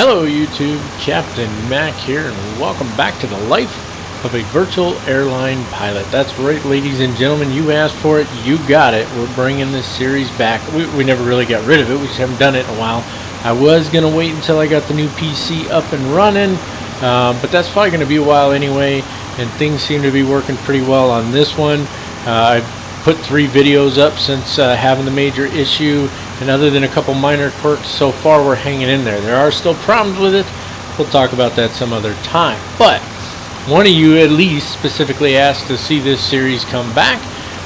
Hello YouTube, Captain Mac here, and welcome back to the life of a virtual airline pilot. That's right, ladies and gentlemen, you asked for it, you got it. We're bringing this series back. We never really got rid of it, we just haven't done it in a while. I was going to wait until I got the new PC up and running, but that's probably going to be a while anyway, and things seem to be working pretty well on this one. I've put 3 videos up since having the major issue, and other than a couple minor quirks, so far we're hanging in there. There are still problems with it. We'll talk about that some other time. But one of you at least specifically asked to see this series come back,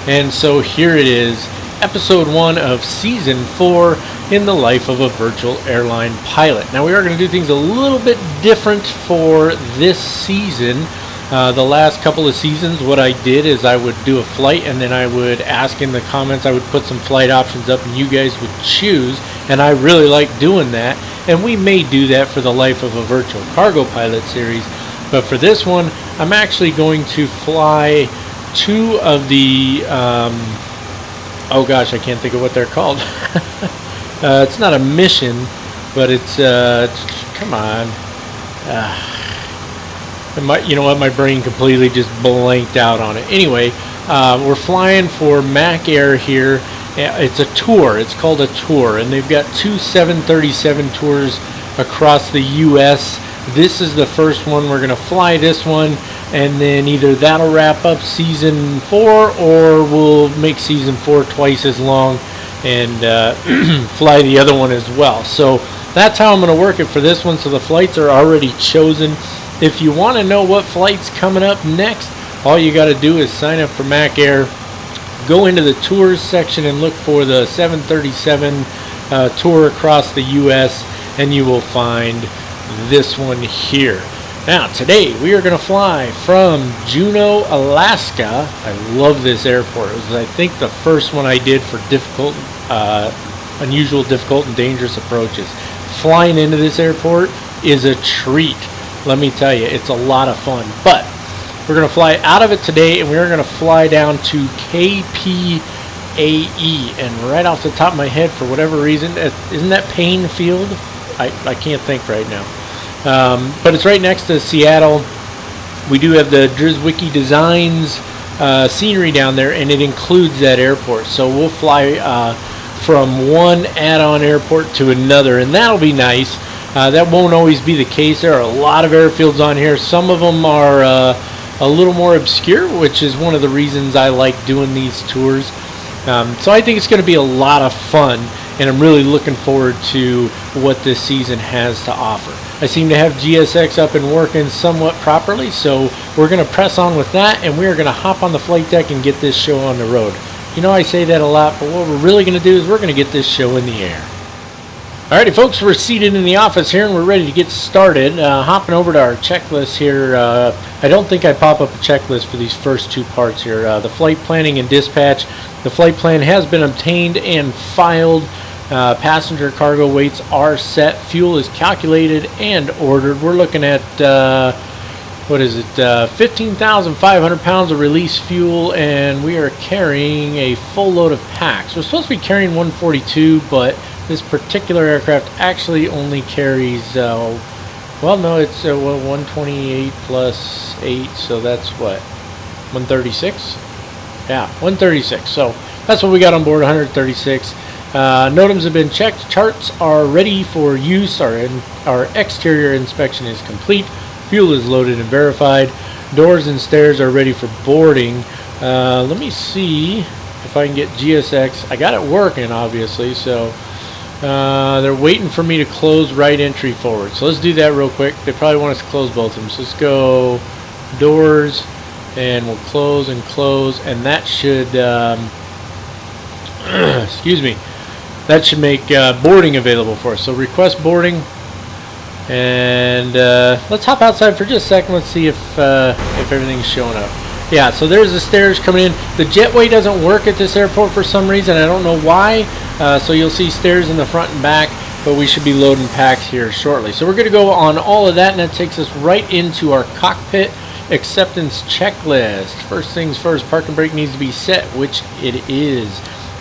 and so here it is, episode 1 of season 4 in the life of a virtual airline pilot. Now we are going to do things a little bit different for this season. The last couple of seasons, what I did is I would do a flight, and then I would ask in the comments, I would put some flight options up, and you guys would choose, and I really like doing that, and we may do that for the life of a virtual cargo pilot series. But for this one, I'm actually going to fly 2 of the oh gosh, I can't think of what they're called. It's not a mission, but it's come on, you know what, my brain completely just blanked out on it. Anyway, we're flying for Mac Air here. It's a tour. It's called a tour, and they've got 2 737 tours across the US. This is the first one. We're going to fly this one, and then either that'll wrap up season 4, or we'll make season 4 twice as long and fly the other one as well. So that's how I'm going to work it for this one. So the flights are already chosen. If you want to know what flight's coming up next, all you got to do is sign up for Mac Air, go into the tours section and look for the 737 tour across the US, and you will find this one here. Now today we are going to fly from Juneau, Alaska. I love this airport. It was, I think, the first one I did for difficult, unusual, difficult, and dangerous approaches. Flying into this airport is a treat. Let me tell you, it's a lot of fun. But we're going to fly out of it today, and we're going to fly down to KPAE. And right off the top of my head, for whatever reason, isn't that Payne Field? I can't think right now. But it's right next to Seattle. We do have the Drizwiki Designs scenery down there, and it includes that airport. So we'll fly from one add-on airport to another, and that'll be nice. That won't always be the case. There are a lot of airfields on here. Some of them are a little more obscure, which is one of the reasons I like doing these tours. So I think it's going to be a lot of fun, and I'm really looking forward to what this season has to offer. I seem to have GSX up and working somewhat properly, so we're going to press on with that, and we are going to hop on the flight deck and get this show on the road. You know, I say that a lot, but what we're really going to do is we're going to get this show in the air. Alrighty folks, we're seated in the office here and we're ready to get started. Hopping over to our checklist here. I don't think I pop up a checklist for these first 2 parts here. The flight planning and dispatch. The flight plan has been obtained and filed. Passenger cargo weights are set. Fuel is calculated and ordered. We're looking at, what is it, 15,500 pounds of release fuel, and we are carrying a full load of packs. We're supposed to be carrying 142, but this particular aircraft actually only carries, well, no, it's 128 plus 8, so that's what, 136? Yeah, 136. So that's what we got on board, 136. NOTAMs have been checked. Charts are ready for use. Our exterior inspection is complete. Fuel is loaded and verified. Doors and stairs are ready for boarding. Let me see if I can get GSX. I got it working, obviously, so they're waiting for me to close right entry forward. So let's do that real quick. They probably want us to close both of them. So let's go doors, and we'll close and close, and that should, excuse me, that should make boarding available for us. So request boarding, and let's hop outside for just a second. Let's see if everything's showing up. Yeah, so there's the stairs coming in. The jetway doesn't work at this airport for some reason. I don't know why. So you'll see stairs in the front and back, but we should be loading packs here shortly. So we're going to go on all of that, and that takes us right into our cockpit acceptance checklist. First things first, parking brake needs to be set, which it is.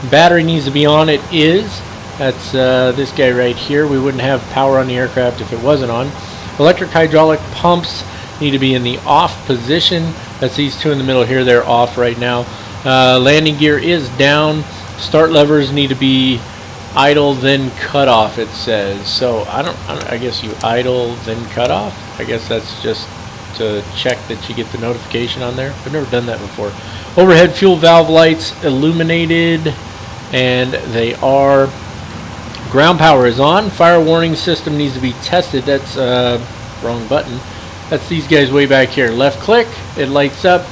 Battery needs to be on, it is. That's this guy right here. We wouldn't have power on the aircraft if it wasn't on. Electric hydraulic pumps need to be in the off position. That's these two in the middle here. They're off right now. Landing gear is down. Start levers need to be idle then cut off, it says. So I guess you idle then cut off. I guess that's just to check that you get the notification on there. I've never done that before. Overhead fuel valve lights illuminated, and they are. Ground power is on. Fire warning system needs to be tested. That's wrong button. That's these guys way back here. Left click, it lights up.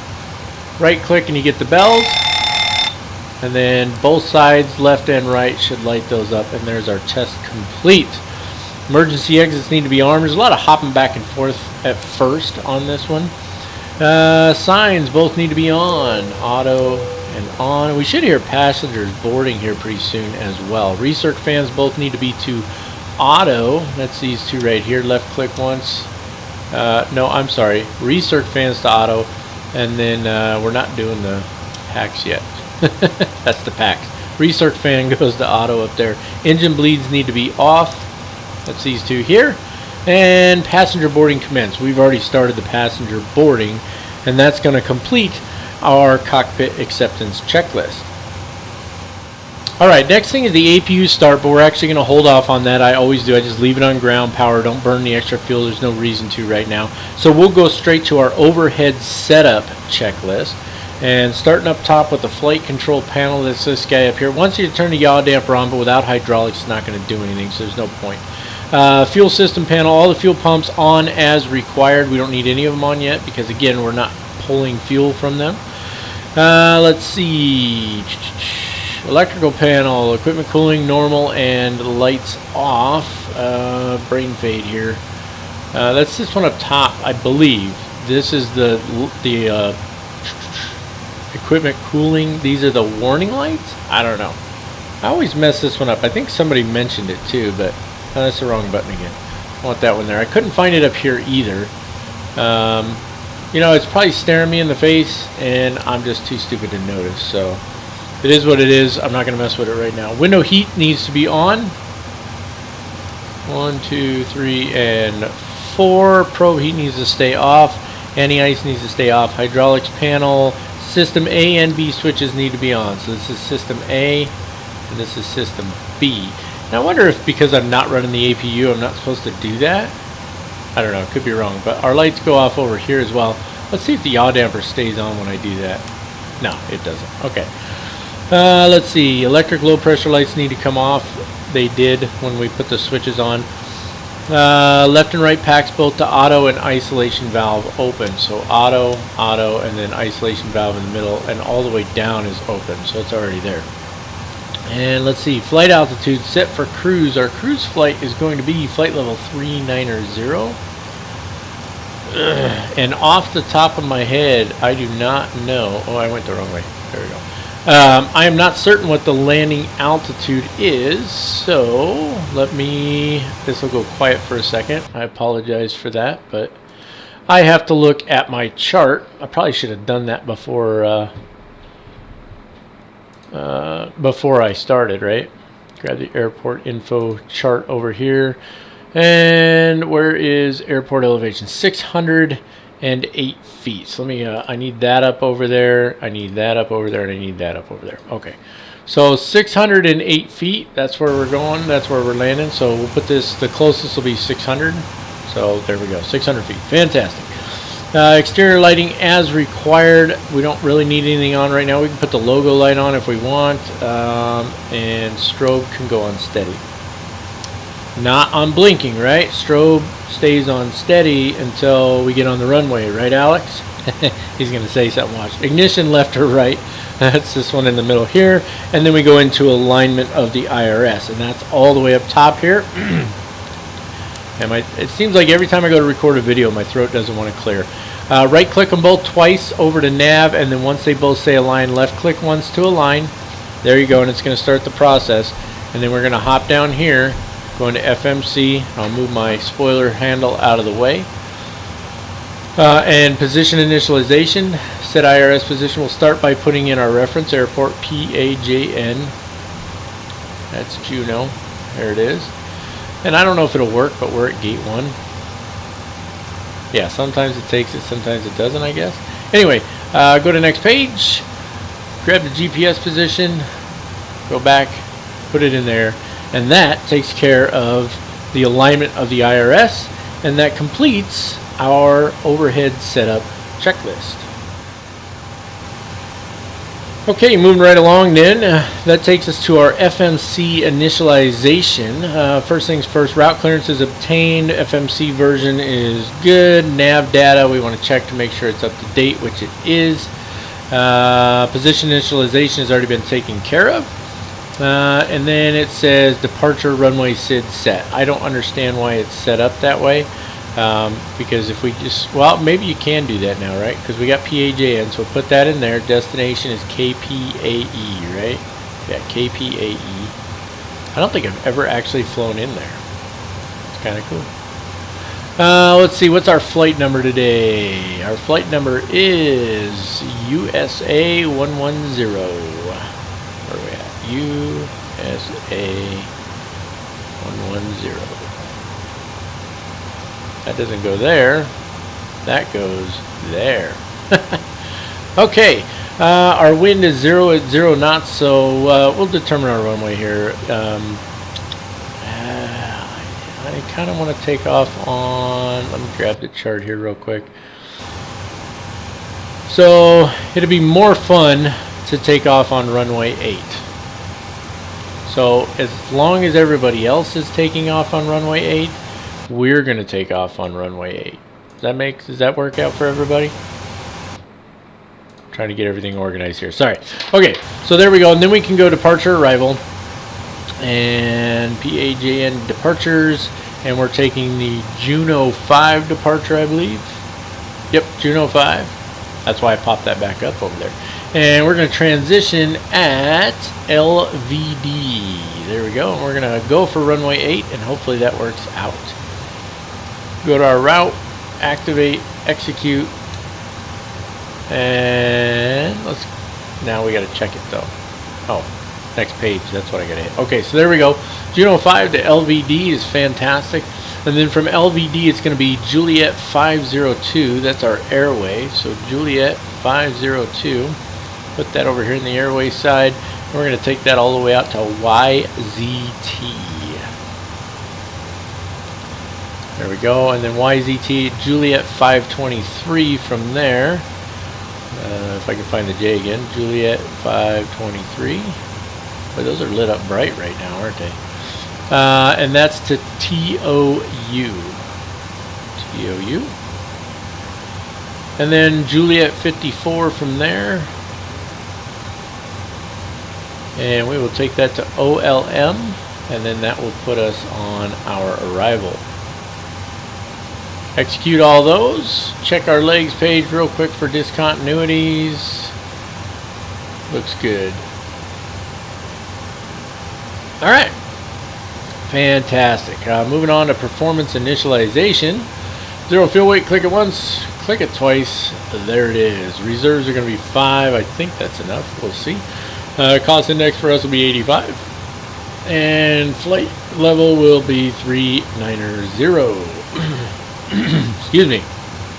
Right click and you get the bells. And then both sides, left and right, should light those up. And there's our test complete. Emergency exits need to be armed. There's a lot of hopping back and forth at first on this one. Signs both need to be on. Auto and on. We should hear passengers boarding here pretty soon as well. Recirc fans both need to be to auto. That's these two right here. Left click once. No, I'm sorry. Recirc fans to auto. And then we're not doing the packs yet. That's the packs. Recirc fan goes to auto up there. Engine bleeds need to be off. That's these two here. And passenger boarding commence. We've already started the passenger boarding, and that's going to complete our cockpit acceptance checklist. Alright, next thing is the APU start, but we're actually going to hold off on that. I always do. I just leave it on ground power. Don't burn the extra fuel. There's no reason to right now. So we'll go straight to our overhead setup checklist. And starting up top with the flight control panel, that's this guy up here. Once you turn the yaw damper on, but without hydraulics, it's not going to do anything, so there's no point. Fuel system panel, all the fuel pumps on as required. We don't need any of them on yet because, again, we're not pulling fuel from them. Let's see. Electrical panel, equipment cooling normal and lights off. Brain fade here. That's this one up top, I believe. This is the equipment cooling. These are the warning lights? I don't know. I always mess this one up. I think somebody mentioned it too, but that's the wrong button again. I want that one there. I couldn't find it up here either. You know, it's probably staring me in the face, and I'm just too stupid to notice. So it is what it is. I'm not going to mess with it right now. Window heat needs to be on. 1, 2, 3, and 4. Probe heat needs to stay off. Anti-ice needs to stay off. Hydraulics panel. System A and B switches need to be on. So this is System A, and this is System B. Now I wonder if because I'm not running the APU, I'm not supposed to do that. I don't know. Could be wrong. But our lights go off over here as well. Let's see if the yaw damper stays on when I do that. No, it doesn't. Okay. Let's see. Electric low pressure lights need to come off. They did when we put the switches on. Left and right packs both to auto and isolation valve open. So auto, auto, and then isolation valve in the middle, and all the way down is open. So it's already there. And let's see. Flight altitude set for cruise. Our cruise flight is going to be flight level 390. And off the top of my head, I do not know. Oh, I went the wrong way. There we go. I am not certain what the landing altitude is, so this will go quiet for a second. I apologize for that, but I have to look at my chart. I probably should have done that before I started, right? Grab the airport info chart over here. And where is airport elevation? 608 feet. So let me, I need that up over there. I need that up over there, and I need that up over there. Okay. So 608 feet, that's where we're going. That's where we're landing. So we'll put this, the closest will be 600. So there we go, 600 feet. Fantastic. Exterior lighting as required. We don't really need anything on right now. We can put the logo light on if we want. And strobe can go on steady. Not on blinking, right? Strobe stays on steady until we get on the runway, right, Alex? He's going to say something. Watch. Ignition left or right. That's this one in the middle here. And then we go into alignment of the IRS. And that's all the way up top here. And it seems like every time I go to record a video, my throat doesn't want to clear. Right click them both twice over to nav. And then once they both say align, left click once to align. There you go. And it's going to start the process. And then we're going to hop down here. Going to FMC. I'll move my spoiler handle out of the way. And position initialization. Set IRS position. We'll start by putting in our reference airport PAJN. That's Juno. There it is. And I don't know if it'll work, but we're at gate 1. Yeah, sometimes it takes it, sometimes it doesn't, I guess. Anyway, go to next page, grab the GPS position, go back, put it in there, and that takes care of the alignment of the IRS, and that completes our overhead setup checklist. Okay, moving right along then, that takes us to our FMC initialization. First things first, route clearance is obtained, FMC version is good, nav data we want to check to make sure it's up to date, which it is. Position initialization has already been taken care of. And then it says departure runway SID set. I don't understand why it's set up that way. Because if we just, well, maybe you can do that now, right? Because we got PAJN, so we'll put that in there. Destination is KPAE, right? Yeah, KPAE. I don't think I've ever actually flown in there. It's kind of cool. Let's see, what's our flight number today? Our flight number is USA 110. Where are we at? USA 110. That doesn't go there. That goes there. Okay. Our wind is 0 at 0 knots, so we'll determine our runway here. I kind of want to take off on... Let me grab the chart here real quick. So it'll be more fun to take off on runway 8. So as long as everybody else is taking off on runway 8, we're going to take off on runway 8. Does that work out for everybody? Trying to get everything organized here. Sorry. Okay, so there we go. And then we can go departure arrival and PAJN departures, and we're taking the Juno 5 departure, I believe. Yep, Juno 5. That's why I popped that back up over there. And we're going to transition at LVD. There we go. And we're going to go for runway 8, and hopefully that works out. Go to our route, activate, execute, and now we got to check it though. Oh, next page, that's what I got to hit. Okay, so there we go. Juno 5 to LVD is fantastic. And then from LVD, it's going to be Juliet 502. That's our airway. So Juliet 502. Put that over here in the airway side. And we're going to take that all the way out to YZT. There we go, and then YZT, Juliet 523 from there. If I can find the J again, Juliet 523. Boy, those are lit up bright right now, aren't they? And that's to TOU. TOU. And then Juliet 54 from there. And we will take that to OLM, and then that will put us on our arrival. Execute all those. Check our legs page real quick for discontinuities. Looks good. Alright. Fantastic. Moving on to performance initialization. 0 fuel weight, click it once, click it twice. There it is. Reserves are going to be 5. I think that's enough. We'll see. Cost index for us will be 85. And flight level will be 390. Excuse me.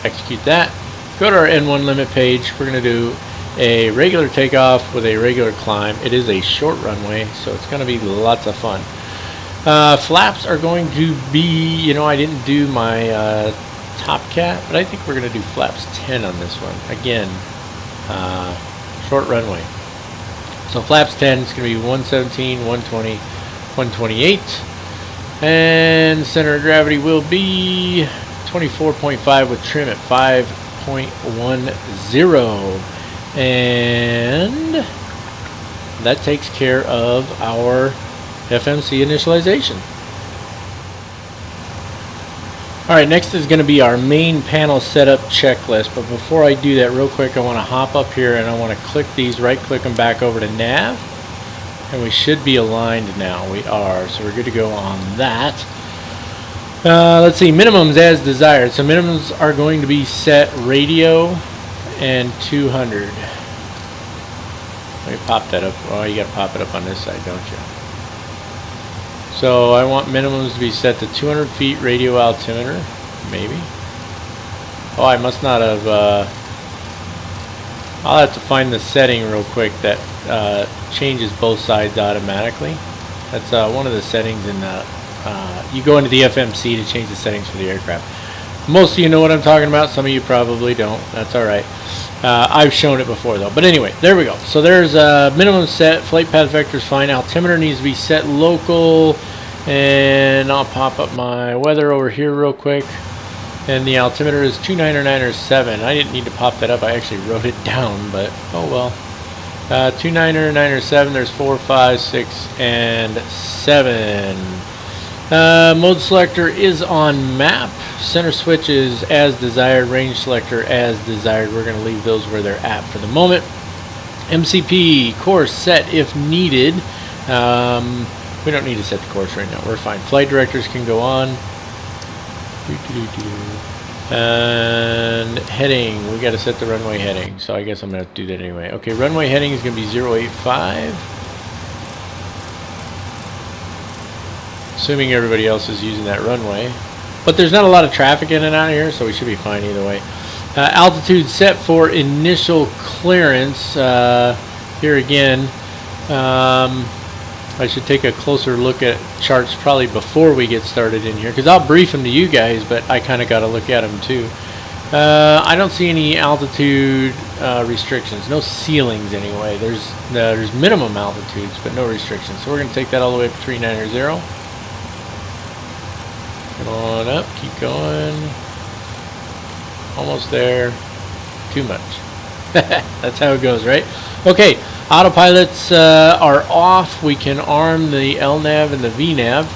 Execute that. Go to our N1 limit page. We're going to do a regular takeoff with a regular climb. It is a short runway, so it's going to be lots of fun. Flaps are going to be, you know, I didn't do my top cat, but I think we're going to do flaps 10 on this one. Again, short runway. So flaps 10 is going to be 117, 120, 128. And center of gravity will be 24.5 with trim at 5.10. And that takes care of our FMC initialization. Alright, next is going to be our main panel setup checklist. But before I do that, real quick, I want to hop up here and I want to click these, right click them back over to nav. And we should be aligned now. We are. So we're good to go on that. Let's see, minimums as desired. So minimums are going to be set radio and 200. Let me pop that up. Oh, you got to pop it up on this side, don't you? So I want minimums to be set to 200 feet radio altimeter, maybe. Oh, I must not have, I'll have to find the setting real quick that changes both sides automatically. That's one of the settings in the, you go into the FMC to change the settings for the aircraft. Most of you know what I'm talking about, some of you probably don't, that's alright. I've shown it before though. But anyway, there we go. So there's a minimum set, flight path vector is fine, altimeter needs to be set local, and I'll pop up my weather over here real quick. And the altimeter is 29907. I didn't need to pop that up, I actually wrote it down, but oh well. 29907, there's 4, 5, 6, and 7. Mode selector is on map. Center switch is as desired. Range selector as desired. We're going to leave those where they're at for the moment. MCP course set if needed. We don't need to set the course right now. We're fine. Flight directors can go on. And heading. We got to set the runway heading. So I guess I'm going to have to do that anyway. Okay, runway heading is going to be 085. Assuming everybody else is using that runway. But there's not a lot of traffic in and out of here, so we should be fine either way. Altitude set for initial clearance. Here again, I should take a closer look at charts probably before we get started in here, because I'll brief them to you guys, but I kind of got to look at them too. I don't see any altitude restrictions, no ceilings anyway. There's minimum altitudes, but no restrictions. So we're going to take that all the way up to 390. Come on up, keep going. Almost there. Too much. That's how it goes, right? Okay, autopilots are off. We can arm the LNAV and the VNAV.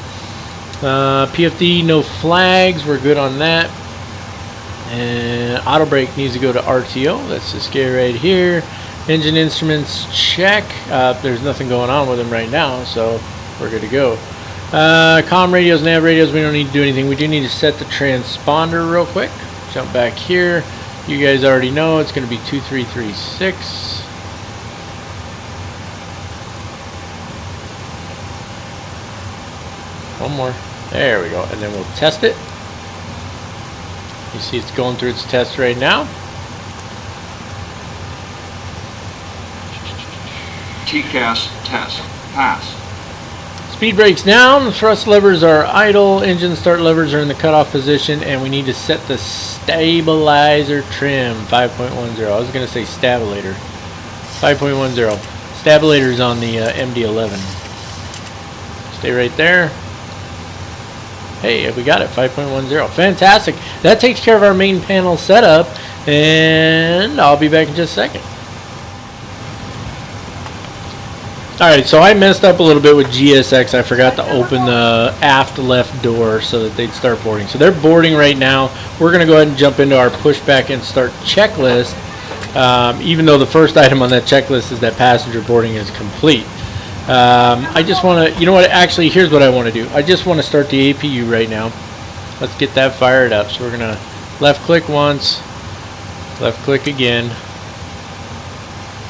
PFD, no flags. We're good on that. And auto brake needs to go to RTO. That's the scare right here. Engine instruments, check. There's nothing going on with them right now, so we're good to go. Comm radios, nav radios, we don't need to do anything. We do need to set the transponder real quick. Jump back here. You guys already know it's going to be 2336. One more. There we go. And then we'll test it. You see it's going through its test right now. TCAS test passed. Speed brakes down, thrust levers are idle, engine start levers are in the cutoff position, and we need to set the stabilizer trim 5.10. I was going to say stabilator. 5.10. Stabilator is on the MD-11. Stay right there. Hey, we got it, 5.10. Fantastic. That takes care of our main panel setup, and I'll be back in just a second. Alright, so I messed up a little bit with GSX. I forgot to open the aft left door so that they'd start boarding. So they're boarding right now. We're going to go ahead and jump into our pushback and start checklist. Even though the first item on that checklist is that passenger boarding is complete. I just want to, you know what, actually here's what I want to do. I just want to start the APU right now. Let's get that fired up. So we're going to left click once, left click again.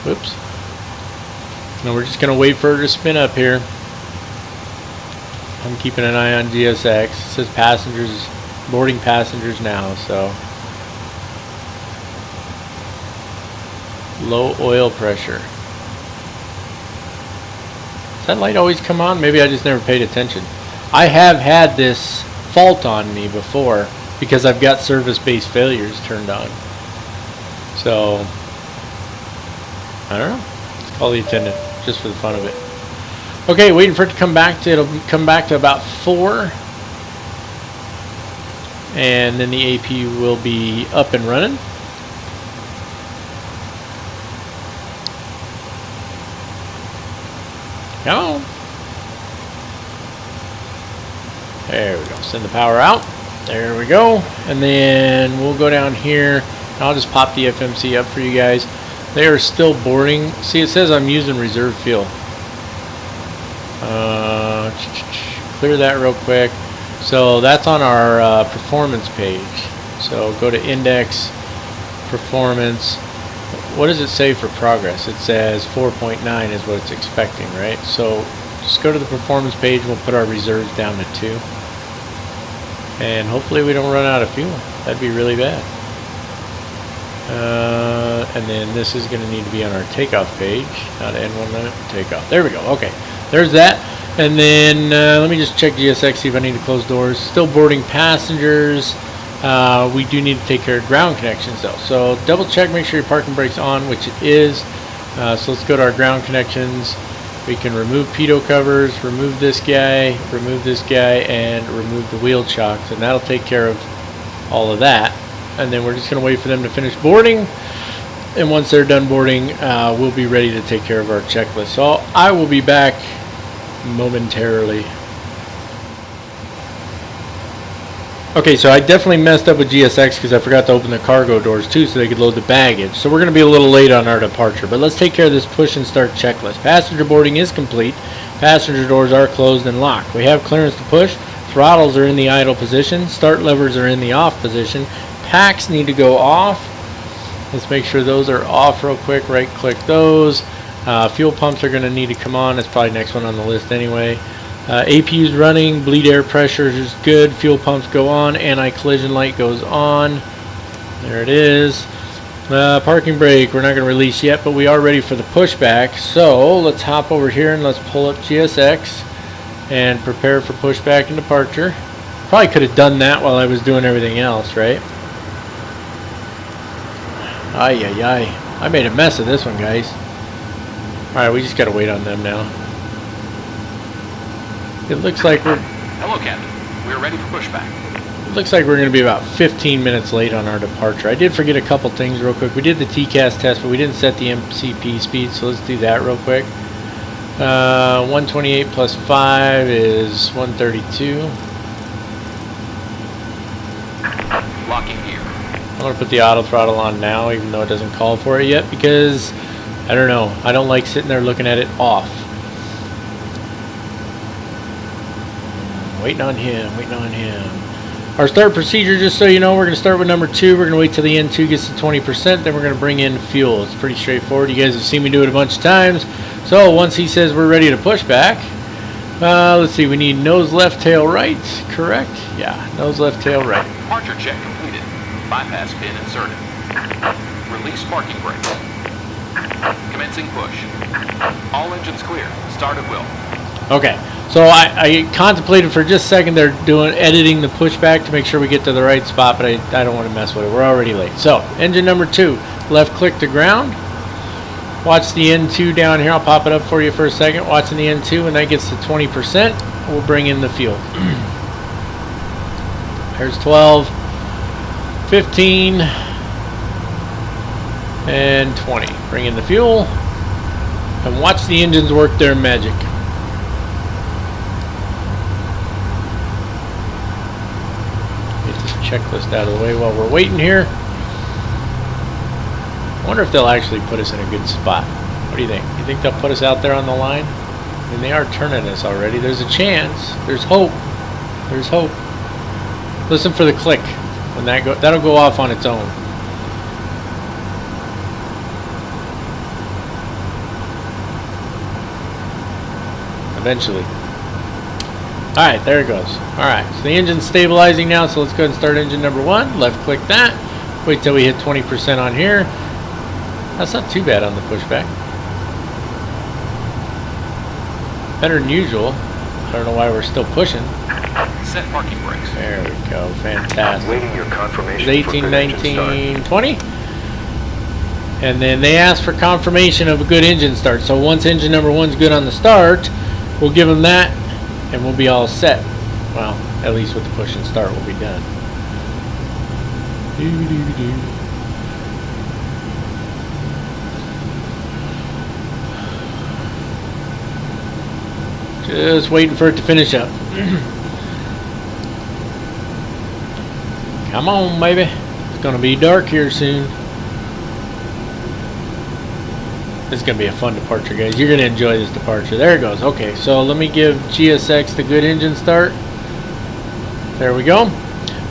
Whoops. Now we're just going to wait for her to spin up here. I'm keeping an eye on GSX. It says passengers, boarding passengers now, so. Low oil pressure. Does that light always come on? Maybe I just never paid attention. I have had this fault on me before because I've got service-based failures turned on. So, I don't know. Let's call the attendant just for the fun of it. Okay, waiting for it to come back to, it'll come back to about 4. And then the APU will be up and running. Come on. There we go. Send the power out. There we go. And then we'll go down here. And I'll just pop the FMC up for you guys. They are still boarding. See, it says I'm using reserve fuel. Clear that real quick. So that's on our performance page. So go to index, performance. What does it say for progress? It says 4.9 is what it's expecting, right? So Just go to the performance page. We'll put our reserves down to 2. And hopefully we don't run out of fuel. That'd be really bad. And then this is going to need to be on our takeoff page. Not N1 limit, takeoff. There we go. Okay, there's that. And then let me just check GSX, see if I need to close doors. Still boarding passengers. We do need to take care of ground connections though. So double check, make sure your parking brake's on, which it is. So let's go to our ground connections. We can remove pitot covers, remove this guy, and remove the wheel chocks, and that'll take care of all of that. And then we're just going to wait for them to finish boarding. And once they're done boarding, we'll be ready to take care of our checklist. So I will be back momentarily. Okay, so I definitely messed up with GSX because I forgot to open the cargo doors too so they could load the baggage. So we're going to be a little late on our departure. But let's take care of this push and start checklist. Passenger boarding is complete. Passenger doors are closed and locked. We have clearance to push. Throttles are in the idle position. Start levers are in the off position. Packs need to go off. Let's make sure those are off real quick. Right click those. Fuel pumps are going to need to come on. That's probably next one on the list anyway. APU's running. Bleed air pressure is good. Fuel pumps go on. Anti-collision light goes on. There it is. Parking brake we're not going to release yet, but we are ready for the pushback. So let's hop over here and let's pull up GSX and prepare for pushback and departure. Probably could have done that while I was doing everything else, right? Ay, ay, ay. I made a mess of this one, guys. Alright, we just got to wait on them now. It looks like we're... Hello, Captain. We're ready for pushback. It looks like we're going to be about 15 minutes late on our departure. I did forget a couple things real quick. We did the TCAS test, but we didn't set the MCP speed, so let's do that real quick. 128 plus 5 is 132. Locking gear. I'm going to put the auto throttle on now, even though it doesn't call for it yet, because, I don't know, I don't like sitting there looking at it off. Waiting on him, Our start procedure, just so you know, we're going to start with number 2. We're going to wait till the N2 gets to 20%, then we're going to bring in fuel. It's pretty straightforward. You guys have seen me do it a bunch of times. So once he says we're ready to push back, let's see, we need nose left, tail right, correct? Yeah, nose left, tail right. Departure check completed. Bypass pin inserted. Release parking brakes. Commencing push. All engines clear. Start at will. Okay, so I contemplated for just a second. They're editing the pushback to make sure we get to the right spot, but I don't want to mess with it. We're already late. So engine number 2, left click to ground. Watch the N2 down here. I'll pop it up for you for a second. Watching the N2, when that gets to 20%, we'll bring in the fuel. There's 12, 15, and 20. Bring in the fuel, and watch the engines work their magic. Get this checklist out of the way while we're waiting here. I wonder if they'll actually put us in a good spot. What do you think? You think they'll put us out there on the line? I mean, they are turning us already. There's a chance. There's hope. There's hope. Listen for the click. When that'll go off on its own. Eventually. Alright, there it goes. Alright, so the engine's stabilizing now, so let's go ahead and start engine number 1. Left click that. Wait till we hit 20% on here. That's not too bad on the pushback. Better than usual. I don't know why we're still pushing. Set parking brakes. There we go. Fantastic. Waiting your confirmation. 18, 19, 20. And then they ask for confirmation of a good engine start. So once engine number 1's good on the start, we'll give them that and we'll be all set. Well, at least with the push and start we'll be done. Just waiting for it to finish up. Come on, baby. It's gonna be dark here soon. This is gonna be a fun departure, guys. You're gonna enjoy this departure. There it goes. Okay, so let me give GSX the good engine start. There we go.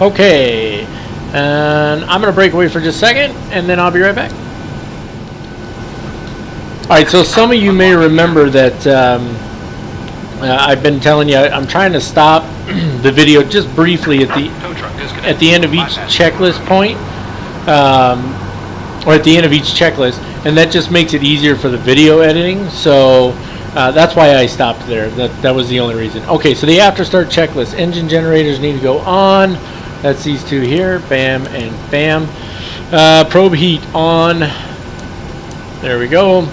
Okay, and I'm gonna break away for just a second, and then I'll be right back. All right. So some of you may remember that I've been telling you, I'm trying to stop the video just briefly at the end of each checklist point, or at the end of each checklist, and that just makes it easier for the video editing. So that's why I stopped there. That was the only reason. Okay, so the after start checklist. Engine generators need to go on. That's these two here, bam and bam. Probe heat on. There we go.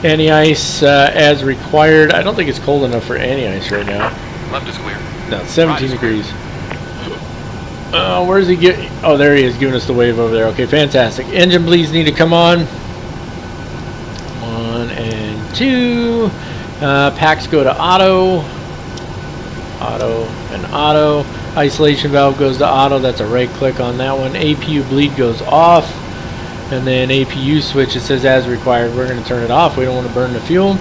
Anti-ice as required. I don't think it's cold enough for anti-ice right now. Left is clear. No, 17 degrees. Where's he get? Oh, there he is, giving us the wave over there. Okay, fantastic. Engine bleeds need to come on. 1 and 2. Packs go to auto. Auto and auto. Isolation valve goes to auto. That's a right click on that one. APU bleed goes off. And then APU switch, it says as required. We're going to turn it off. We don't want to burn the fuel.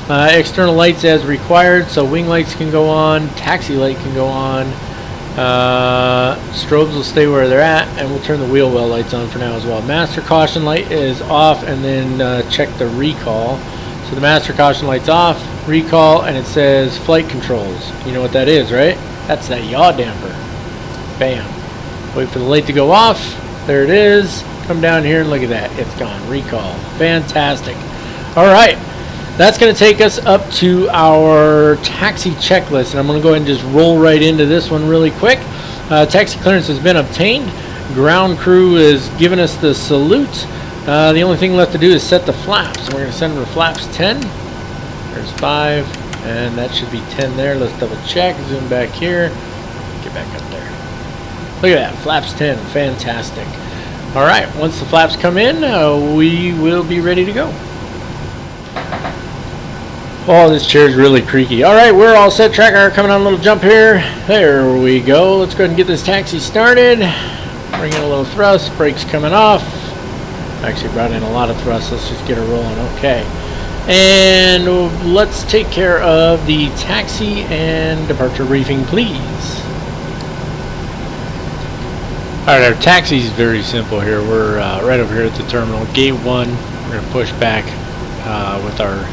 External lights as required. So wing lights can go on. Taxi light can go on. Strobes will stay where they're at. And we'll turn the wheel well lights on for now as well. Master caution light is off. And then check the recall. So the master caution light's off. Recall. And it says flight controls. You know what that is, right? That's that yaw damper. Bam. Wait for the light to go off. There it is. Come down here and look at that. It's gone. Recall. Fantastic. All right. That's going to take us up to our taxi checklist. And I'm going to go ahead and just roll right into this one really quick. Taxi clearance has been obtained. Ground crew is giving us the salute. The only thing left to do is set the flaps. We're going to send them to flaps 10. There's 5. And that should be 10 there. Let's double check. Zoom back here. Get back up there. Look at that. Flaps 10. Fantastic. All right. Once the flaps come in, we will be ready to go. Oh, this chair is really creaky. All right. We're all set. Tracker coming on a little jump here. There we go. Let's go ahead and get this taxi started. Bring in a little thrust. Brakes coming off. Actually brought in a lot of thrust. Let's just get her rolling. Okay. And let's take care of the taxi and departure briefing, please. All right, our taxi is very simple here. We're right over here at the terminal. Gate 1, we're going to push back with our,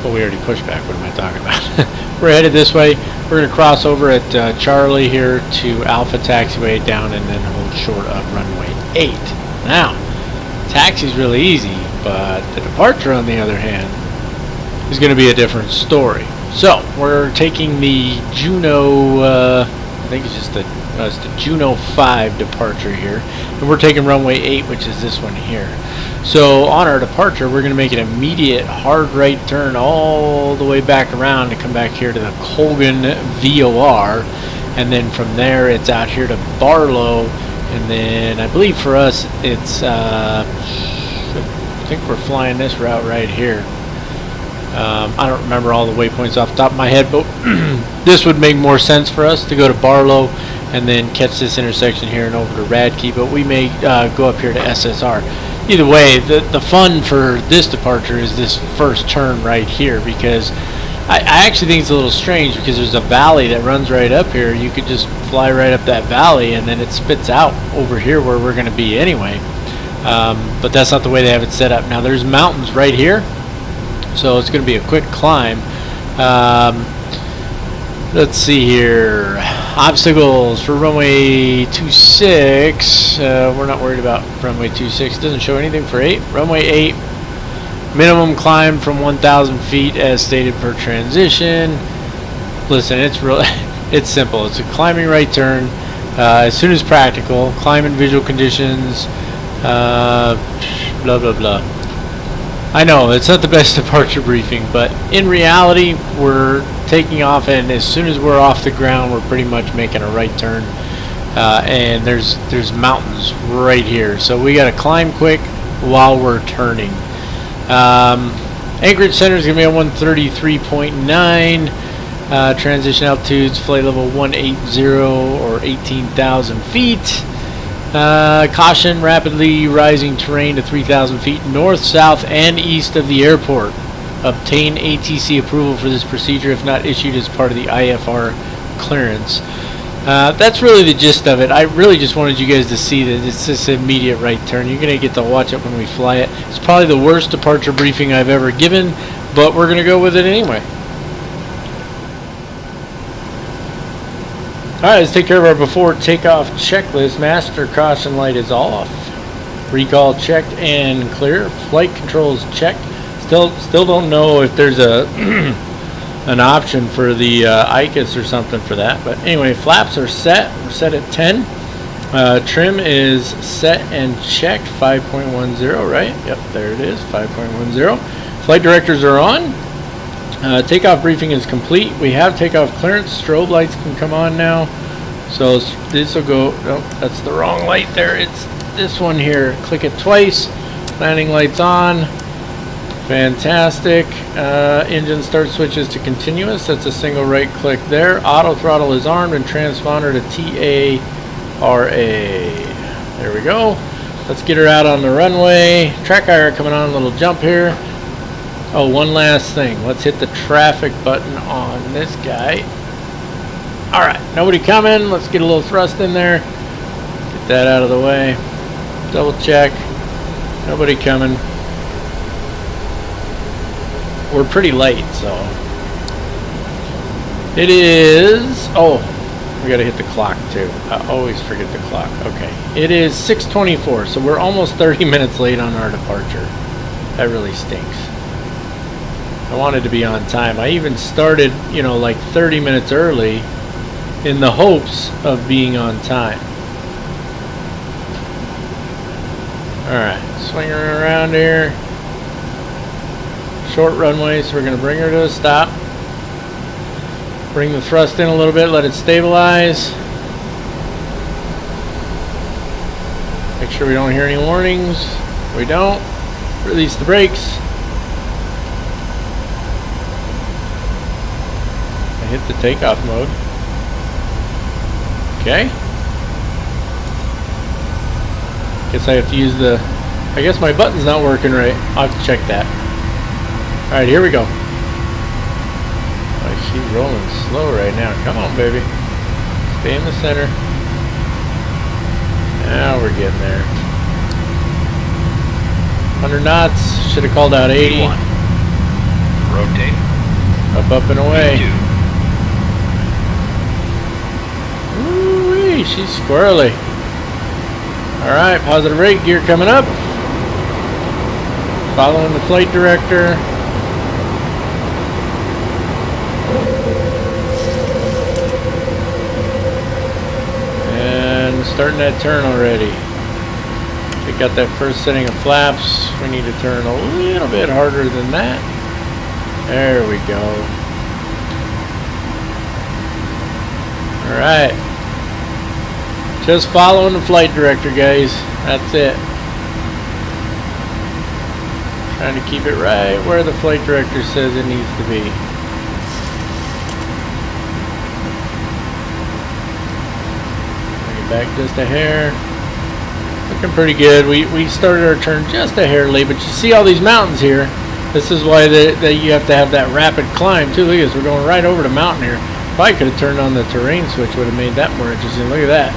well, we already pushed back. What am I talking about? We're headed this way. We're going to cross over at Charlie here to Alpha Taxiway down and then hold short of runway 8. Now, taxi's really easy, but the departure, on the other hand, is going to be a different story. So we're taking the Juno, I think it's just the Juno 5 departure here, and we're taking runway 8, which is this one here. So on our departure, we're going to make an immediate hard right turn all the way back around to come back here to the Colgan VOR, and then from there it's out here to Barlow, and then I believe for us it's I think we're flying this route right here. I don't remember all the waypoints off the top of my head, but this would make more sense for us to go to Barlow and then catch this intersection here and over to Radke, but we may go up here to SSR. Either way, the fun for this departure is this first turn right here, because I actually think it's a little strange because there's a valley that runs right up here. You could just fly right up that valley and then it spits out over here where we're going to be anyway. But that's not the way they have it set up. Now there's mountains right here, so it's going to be a quick climb. Let's see here. Obstacles for runway 26. We're not worried about runway 26. It doesn't show anything for 8. Runway 8. Minimum climb from 1,000 feet as stated per transition. Listen, it's real. It's simple. It's a climbing right turn as soon as practical. Climb in visual conditions. Blah blah blah. I know it's not the best departure briefing, but in reality, we're taking off, and as soon as we're off the ground, we're pretty much making a right turn. And there's mountains right here, so we got to climb quick while we're turning. Anchorage center is going to be at 133.9. Transition altitudes, flight level 180 or 18,000 feet. Caution, rapidly rising terrain to 3,000 feet north, south, and east of the airport. Obtain ATC approval for this procedure if not issued as part of the IFR clearance. That's really the gist of it. I really just wanted you guys to see that it's this immediate right turn. You're going to get to watch it when we fly it. It's probably the worst departure briefing I've ever given, but we're going to go with it anyway. Alright, let's take care of our before takeoff checklist. Master caution light is off. Recall checked and clear. Flight controls checked. Still don't know if there's a an option for the ICAS or something for that. But anyway, flaps are set. We're set at 10. Trim is set and checked. 5.10, right? Yep, there it is. 5.10. Flight directors are on. Takeoff briefing is complete. We have takeoff clearance. Strobe lights can come on now. So this will go. Nope, that's the wrong light there. It's this one here. Click it twice. Landing lights on. Fantastic. Engine start switches to continuous. That's a single right click there. Auto throttle is armed and transponder to TARA. There we go. Let's get her out on the runway. Track IR coming on. A little jump here. Oh, one last thing. Let's hit the traffic button on this guy. Alright, nobody coming. Let's get a little thrust in there. Get that out of the way. Double check. Nobody coming. We're pretty late, so. It is... Oh, we gotta hit the clock too. I always forget the clock. Okay. It is 6:24, so we're almost 30 minutes late on our departure. That really stinks. I wanted to be on time. I even started, you know, like 30 minutes early in the hopes of being on time. Alright, swing her around here. Short runway, so we're going to bring her to a stop. Bring the thrust in a little bit, let it stabilize. Make sure we don't hear any warnings. We don't. Release the brakes. Hit the takeoff mode. Okay. Guess I have to use the... I guess my button's not working right. I'll have to check that. Alright, here we go. Oh, she's rolling slow right now. Come on, baby. Stay in the center. Now we're getting there. 100 knots. Should have called out 80. Rotate. Up and away. Ooh-wee, she's squirrely. Alright, positive rate gear coming up. Following the flight director. And starting that turn already. We got that first setting of flaps. We need to turn a little bit harder than that. There we go. Alright. Just following the flight director, guys. That's it. Trying to keep it right where the flight director says it needs to be. Bring it back just a hair. Looking pretty good. We started our turn just a hair late, but you see all these mountains here. This is why you have to have that rapid climb too. Look at this. We're going right over the mountain here. Probably could have turned on the terrain switch, would have made that more interesting. Look at that.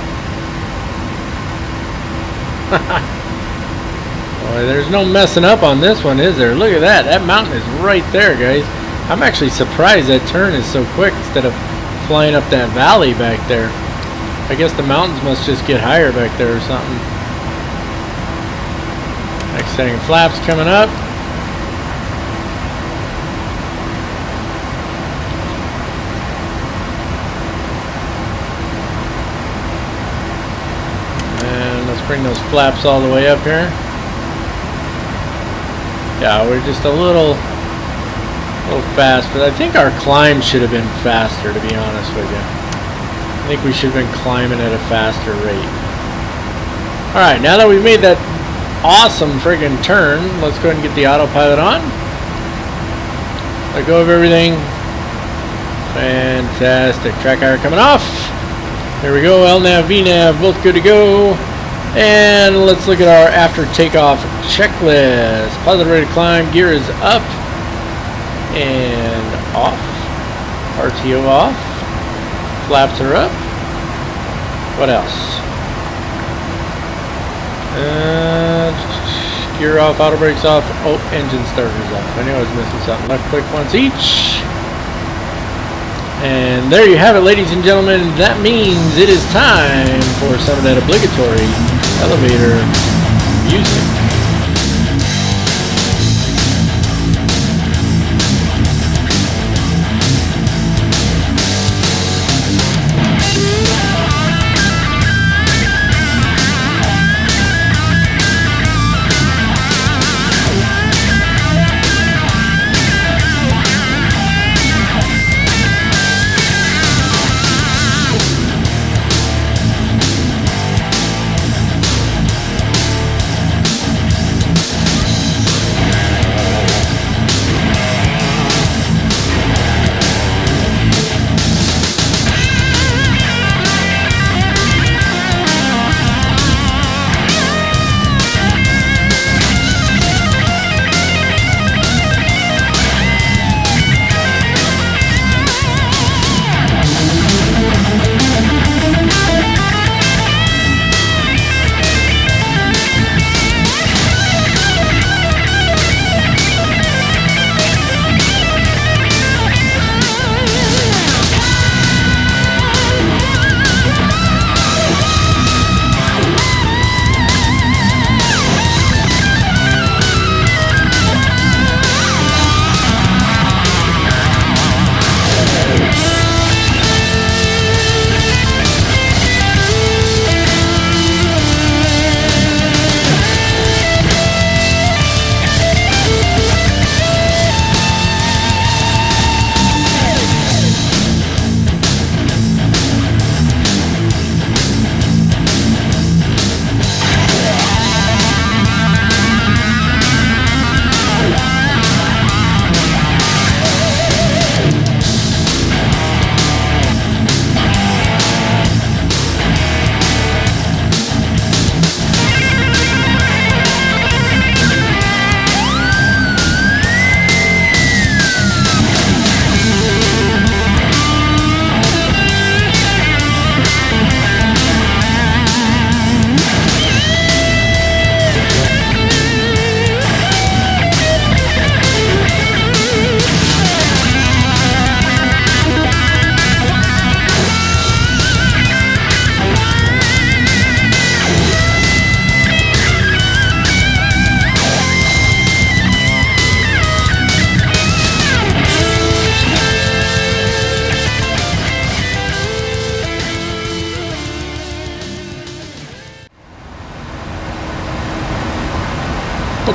Boy, there's no messing up on this one, is there? Look at that. That mountain is right there, guys. I'm actually surprised that turn is so quick instead of flying up that valley back there. I guess the mountains must just get higher back there or something. Next setting of flaps coming up. Bring those flaps all the way up here. Yeah, we're just a little fast, but I think our climb should have been faster, to be honest with you. I think we should have been climbing at a faster rate. Alright, now that we've made that awesome friggin' turn, let's go ahead and get the autopilot on. Let go of everything. Fantastic. Track IR coming off. There we go. LNAV, VNAV, both good to go. And let's look at our after takeoff checklist. Positive rate of climb, gear is up and off. RTO off. Flaps are up. What else? Gear off, auto brakes off. Oh, engine starters off. I knew I was missing something. Left click once each. And there you have it, ladies and gentlemen. That means it is time for some of that obligatory elevator music.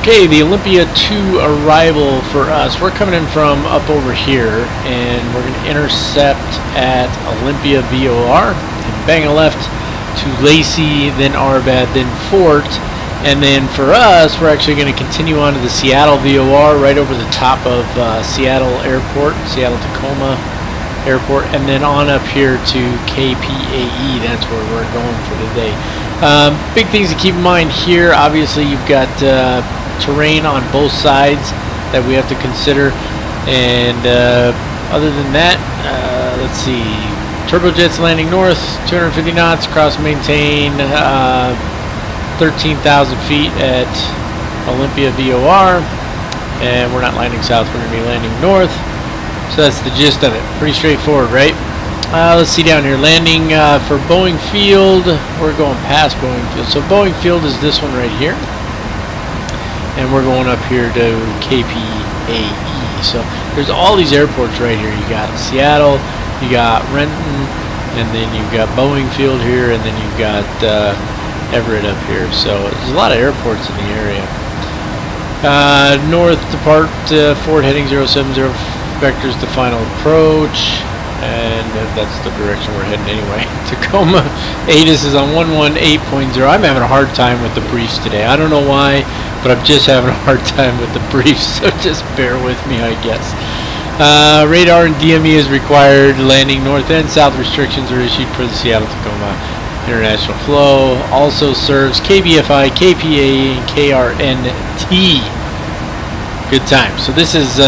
Okay, the Olympia 2 arrival for us. We're coming in from up over here, and we're going to intercept at Olympia VOR, and bang a left to Lacey, then Arbad, then Fort, and then for us, we're actually going to continue on to the Seattle VOR, right over the top of Seattle Airport, Seattle-Tacoma Airport, and then on up here to KPAE. That's where we're going for today. Big things to keep in mind here. Obviously, you've got terrain on both sides that we have to consider, and other than that, let's see. Turbojets landing north, 250 knots, cross maintain 13,000 feet at Olympia VOR, and we're not landing south, we're going to be landing north. So that's the gist of it. Pretty straightforward, right? Let's see down here. Landing for Boeing Field. We're going past Boeing Field. So Boeing Field is this one right here. And we're going up here to KPAE. So there's all these airports right here. You got Seattle, you got Renton, and then you've got Boeing Field here, and then you've got Everett up here. So there's a lot of airports in the area. North depart Ford heading 070. Vectors to final approach, and that's the direction we're heading anyway. Tacoma ATIS is on 118.0. I'm having a hard time with the briefs today. I don't know why, but I'm just having a hard time with the briefs, so just bear with me, I guess. Radar and DME is required. Landing north and south restrictions are issued for the Seattle-Tacoma international flow. Also serves KBFI, KPAE, and KRNT. Good time. So this is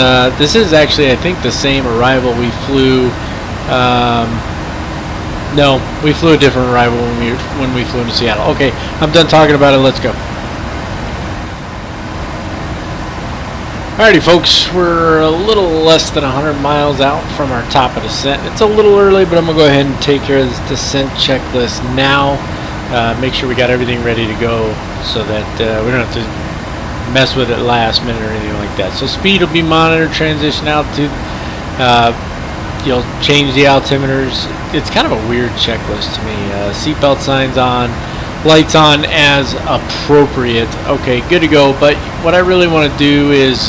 actually, I think, the same arrival we flew. No, we flew a different arrival when we flew into Seattle. Okay, I'm done talking about it. Let's go. Alrighty folks, we're a little less than 100 miles out from our top of descent. It's a little early, but I'm going to go ahead and take care of this descent checklist now. Make sure we got everything ready to go so that we don't have to mess with it last minute or anything like that. So speed will be monitored, transition altitude, you'll change the altimeters. It's kind of a weird checklist to me. Seatbelt signs on, lights on as appropriate. Okay, good to go. But what I really want to do is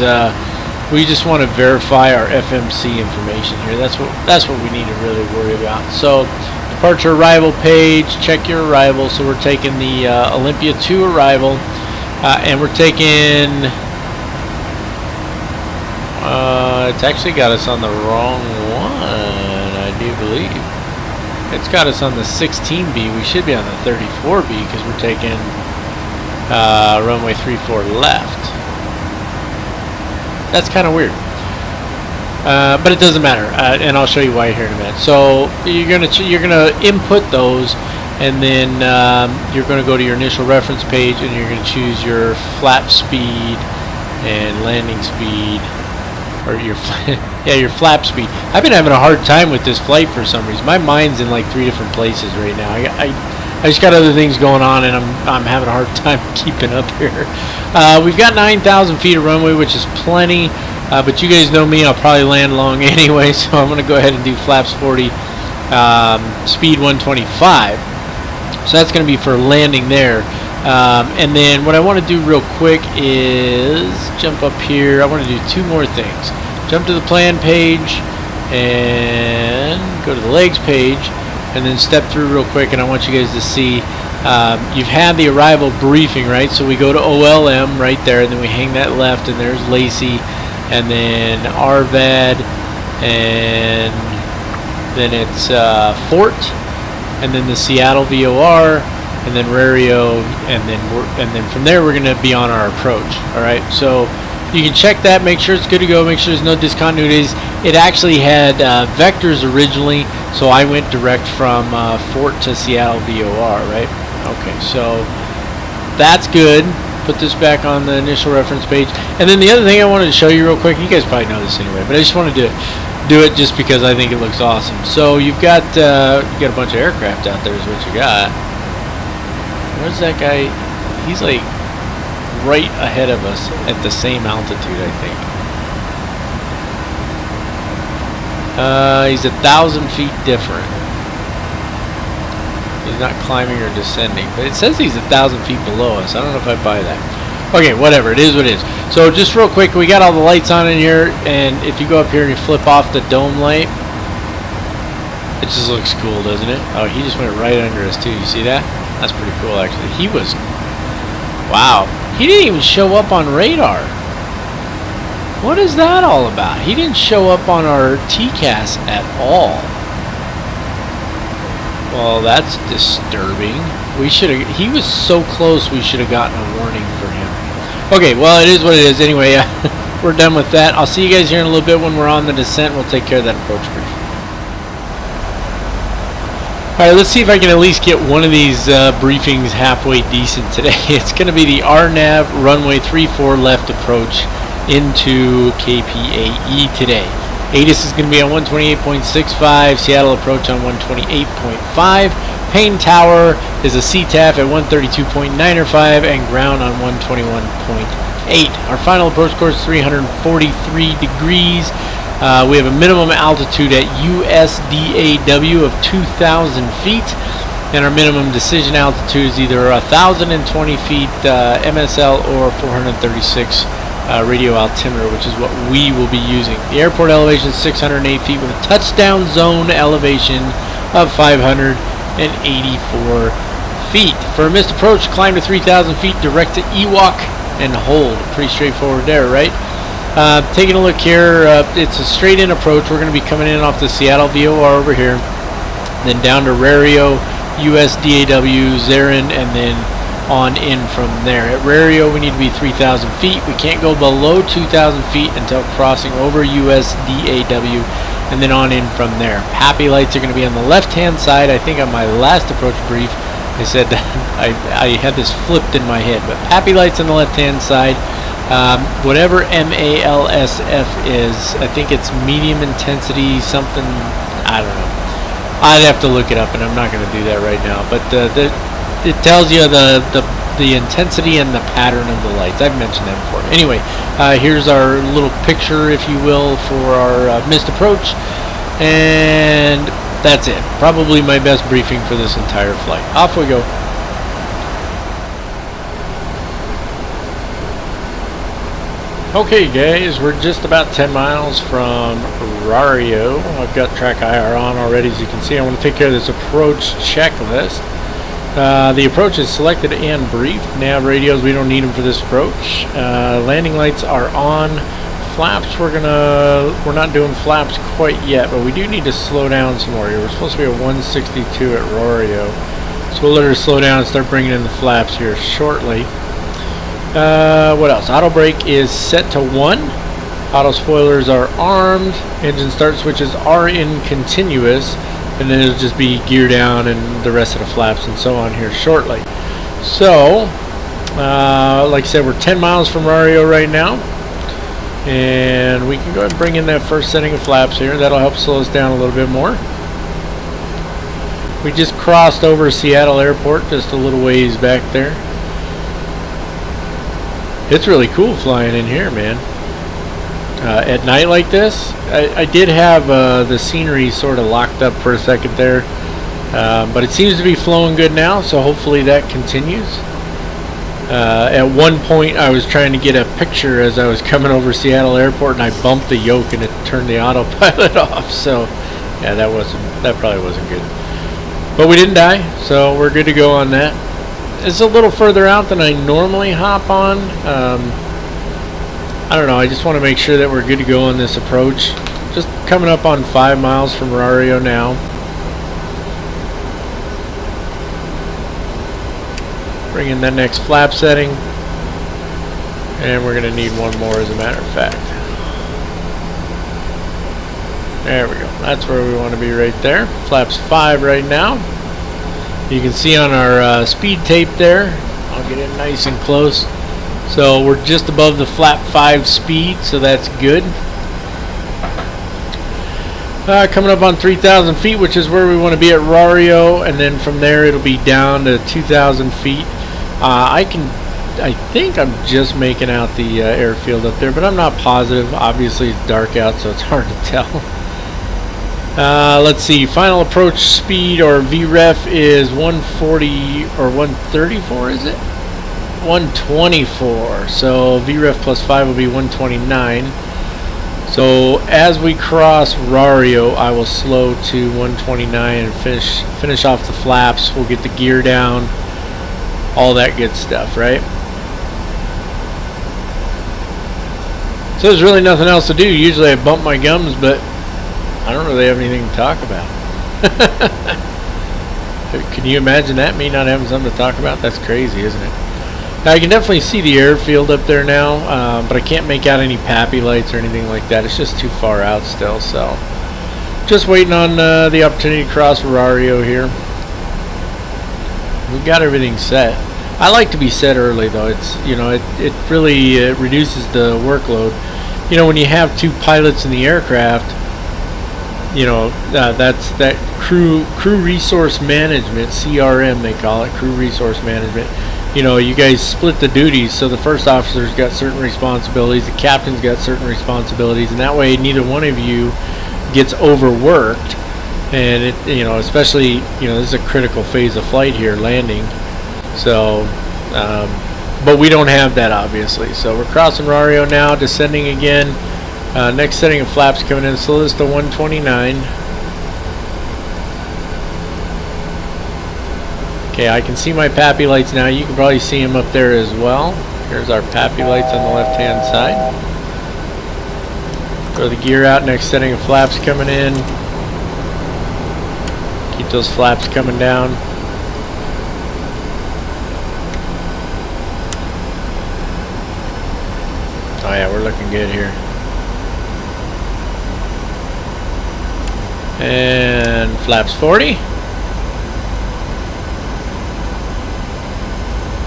we just want to verify our FMC information here. That's what we need to really worry about. So departure arrival page, check your arrival. So we're taking the Olympia 2 arrival, and we're taking it's actually got us on the wrong one, I do believe. It's got us on the 16B. We should be on the 34B because we're taking runway 34 left. That's kind of weird, but it doesn't matter, and I'll show you why here in a minute. So you're gonna input those, and then you're gonna go to your initial reference page, and you're gonna choose your flap speed and landing speed. Or your your flap speed. I've been having a hard time with this flight for some reason. My mind's in like 3 different places right now. I just got other things going on, and I'm having a hard time keeping up here. We've got 9,000 feet of runway, which is plenty. But you guys know me, I'll probably land long anyway, so I'm going to go ahead and do flaps 40, speed 125. So that's going to be for landing there. And then what I want to do real quick is jump up here. I want to do 2 more things. Jump to the plan page and go to the legs page, and then step through real quick, and I want you guys to see you've had the arrival briefing, right? So we go to OLM right there, and then we hang that left, and there's Lacey, and then RVAD, and then it's Fort, and then the Seattle VOR, and then Rario, and then from there we're going to be on our approach. All right, so you can check that, make sure it's good to go, make sure there's no discontinuities. It actually had vectors originally, so I went direct from Fort to Seattle VOR, right? Okay, so that's good. Put this back on the initial reference page. And then the other thing I wanted to show you real quick, you guys probably know this anyway, but I just wanted to do it just because I think it looks awesome. So you've got a bunch of aircraft out there is what you got. Where's that guy? He's like right ahead of us at the same altitude, I think. He's 1,000 feet different. He's not climbing or descending, but it says he's 1,000 feet below us. I don't know if I buy that. Okay, whatever. It is what it is. So just real quick, we got all the lights on in here, and if you go up here and you flip off the dome light, it just looks cool, doesn't it? Oh, he just went right under us too. You see that? That's pretty cool, actually. He was... Wow. He didn't even show up on radar. What is that all about? He didn't show up on our TCAS at all. Well, that's disturbing. We should have... He was so close, we should have gotten a warning for him. Okay, well, it is what it is. Anyway, we're done with that. I'll see you guys here in a little bit when we're on the descent. We'll take care of that approach brief. Alright, let's see if I can at least get one of these briefings halfway decent today. It's going to be the RNAV runway 34 left approach into KPAE today. ATIS is going to be on 128.65, Seattle approach on 128.5, Payne Tower is a CTAF at 132.905, and ground on 121.8. Our final approach course is 343 degrees. We have a minimum altitude at USDAW of 2,000 feet, and our minimum decision altitude is either 1,020 feet MSL or 436 radio altimeter, which is what we will be using. The airport elevation is 608 feet with a touchdown zone elevation of 584 feet. For a missed approach, climb to 3,000 feet, direct to Ewok, and hold. Pretty straightforward there, right? Taking a look here, it's a straight in approach. We're going to be coming in off the Seattle VOR over here, then down to Rario, USDAW, Zarin, and then on in from there. At Rario, we need to be 3,000 feet. We can't go below 2,000 feet until crossing over USDAW, and then on in from there. Happy lights are going to be on the left-hand side. I think on my last approach brief, I said that I had this flipped in my head, but happy lights on the left-hand side. Whatever MALSF is, I think it's medium intensity something. I don't know. I'd have to look it up, and I'm not going to do that right now. But it tells you the intensity and the pattern of the lights. I've mentioned that before. Anyway, here's our little picture, if you will, for our missed approach, and that's it. Probably my best briefing for this entire flight. Off we go. Okay guys, we're just about 10 miles from Rario. I've got track IR on already, as you can see. I want to take care of this approach checklist. The approach is selected and briefed. Nav radios, we don't need them for this approach. Landing lights are on. Flaps, we're not doing flaps quite yet, but we do need to slow down some more here. We're supposed to be at 162 at Rario, so we'll let her slow down and start bringing in the flaps here shortly. What else? Auto brake is set to 1. Auto spoilers are armed. Engine start switches are in continuous, and then it'll just be gear down and the rest of the flaps and so on here shortly. So, like I said, we're 10 miles from Rario right now, and we can go ahead and bring in that first setting of flaps here. That'll help slow us down a little bit more. We just crossed over Seattle Airport, just a little ways back there. It's really cool flying in here, man. At night like this, I did have the scenery sort of locked up for a second there, but it seems to be flowing good now, so hopefully that continues. At one point I was trying to get a picture as I was coming over Seattle Airport, and I bumped the yoke and it turned the autopilot off, so yeah, that probably wasn't good. But we didn't die, so we're good to go on that. It's a little further out than I normally hop on. I don't know, I just want to make sure that we're good to go on this approach. Just coming up on 5 miles from Rario now. Bring in that next flap setting, and we're going to need one more, as a matter of fact. There we go. That's where we want to be, right there. Flaps 5 right now. You can see on our speed tape there, I'll get in nice and close. So we're just above the flap 5 speed, so that's good. Coming up on 3,000 feet, which is where we want to be at Rario, and then from there it'll be down to 2,000 feet. I think I'm just making out the airfield up there, but I'm not positive. Obviously it's dark out, so it's hard to tell. Let's see, final approach speed, or VREF, is 140 or 134, is it? 124. So VREF plus 5 will be 129. So as we cross Rario, I will slow to 129 and finish off the flaps. We'll get the gear down, all that good stuff, right? So there's really nothing else to do. Usually I bump my gums, but I don't really have anything to talk about. Can you imagine that, me not having something to talk about? That's crazy, isn't it? Now I can definitely see the airfield up there now, but I can't make out any PAPI lights or anything like that. It's just too far out still, so just waiting on the opportunity to cross Rario here. We've got everything set. I like to be set early, though. It's, you know, it really reduces the workload. You know, when you have 2 pilots in the aircraft, you know, that's that crew resource management, CRM they call it, crew resource management. You know, you guys split the duties, so the first officer's got certain responsibilities, the captain's got certain responsibilities, and that way neither one of you gets overworked. And it, you know, especially, you know, this is a critical phase of flight here, landing. So, but we don't have that, obviously. So we're crossing Rario now, descending again. Next setting of flaps coming in, slow this to 129. Okay, I can see my PAPI lights now. You can probably see them up there as well. Here's our PAPI lights on the left-hand side. Throw the gear out, next setting of flaps coming in. Keep those flaps coming down. Oh yeah, we're looking good here. And flaps 40.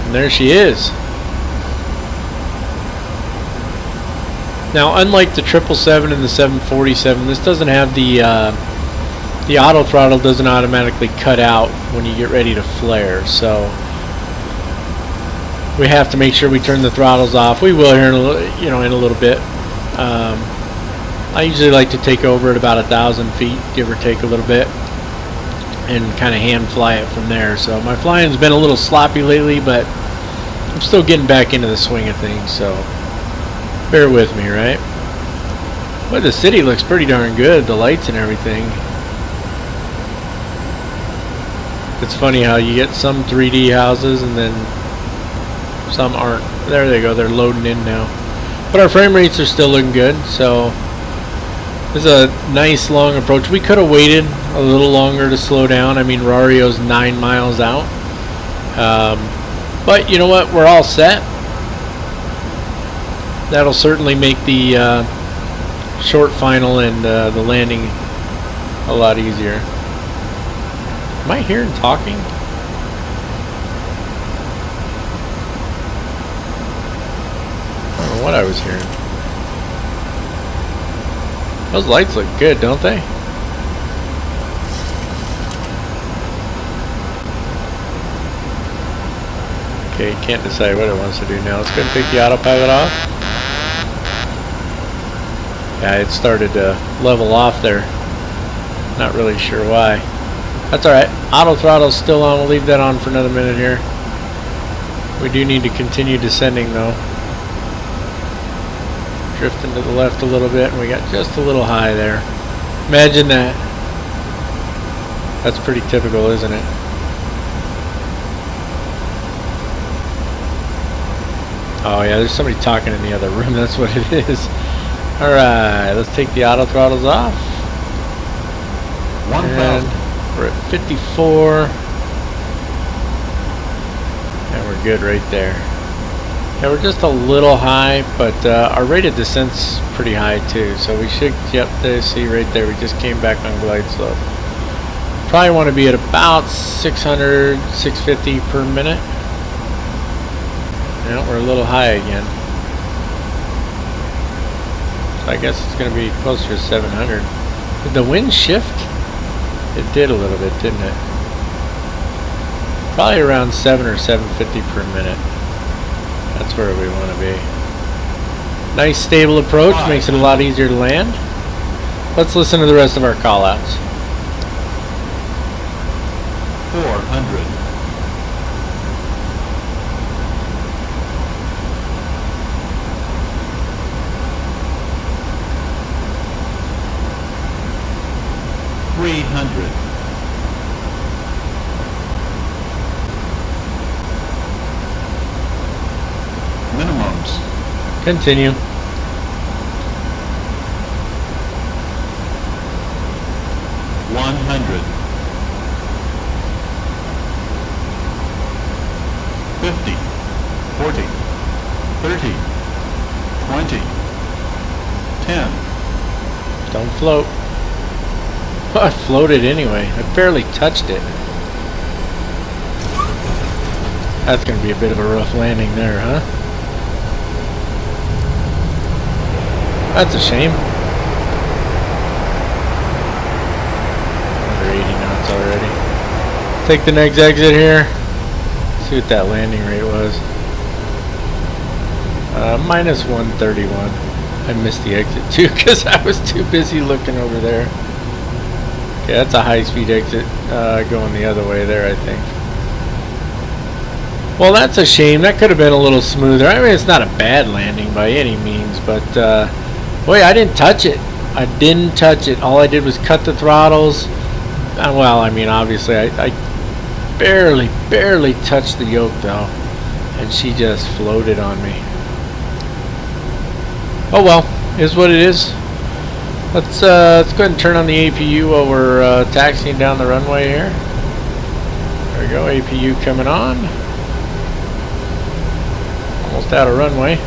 And there she is. Now, unlike the 777 and the 747, this doesn't have the auto throttle doesn't automatically cut out when you get ready to flare, so we have to make sure we turn the throttles off. We will here in a little, in a little bit. I usually like to take over at about 1,000 feet, give or take a little bit, and kind of hand fly it from there. So my flying's been a little sloppy lately, but I'm still getting back into the swing of things, so bear with me, right? But the city looks pretty darn good, the lights and everything. It's funny how you get some 3D houses and then some aren't. There they go, they're loading in now. But our frame rates are still looking good, so this is a nice long approach. We could have waited a little longer to slow down. I mean, Rario's 9 miles out. But you know what? We're all set. That'll certainly make the short final and the landing a lot easier. Am I hearing talking? I don't know what I was hearing. Those lights look good, don't they? Okay, can't decide what it wants to do now. Let's go and take the autopilot off. Yeah, it started to level off there. Not really sure why. That's alright. Auto throttle's still on. We'll leave that on for another minute here. We do need to continue descending though. Drifting to the left a little bit, and we got just a little high there. Imagine that. That's pretty typical, isn't it? Oh yeah, there's somebody talking in the other room. That's what it is. Alright, let's take the auto throttles off. 1,000. We're at 54. And we're good right there. Yeah, we're just a little high, but our rate of descent's pretty high too. So we should, yep, there, see right there, we just came back on glide slope. Probably want to be at about 600, 650 per minute. Yeah, we're a little high again. So I guess it's going to be closer to 700. Did the wind shift? It did a little bit, didn't it? Probably around 7 or 750 per minute. That's where we want to be. Nice stable approach, makes it a lot easier to land. Let's listen to the rest of our callouts. 400. 300. 'Minimums. Continue. 100. 50. 40. 30. 20. 10. Don't float. I floated anyway. I barely touched it. That's going to be a bit of a rough landing there, huh? That's a shame. Under 80 knots already. Take the next exit here. See what that landing rate was. Minus 131. I missed the exit too because I was too busy looking over there. Okay, that's a high-speed exit going the other way there, I think. Well, that's a shame. That could have been a little smoother. I mean, it's not a bad landing by any means, but boy, I didn't touch it. I didn't touch it. All I did was cut the throttles. Well, I mean, obviously, I barely touched the yoke, though, and she just floated on me. Oh well, is what it is. Let's go ahead and turn on the APU while we're taxiing down the runway here. There we go, APU coming on. Almost out of runway.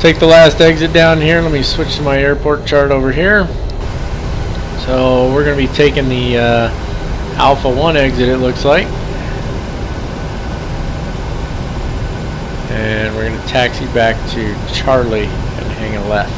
Take the last exit down here. Let me switch to my airport chart over here. So we're going to be taking the Alpha 1 exit, it looks like. And we're going to taxi back to Charlie and hang a left.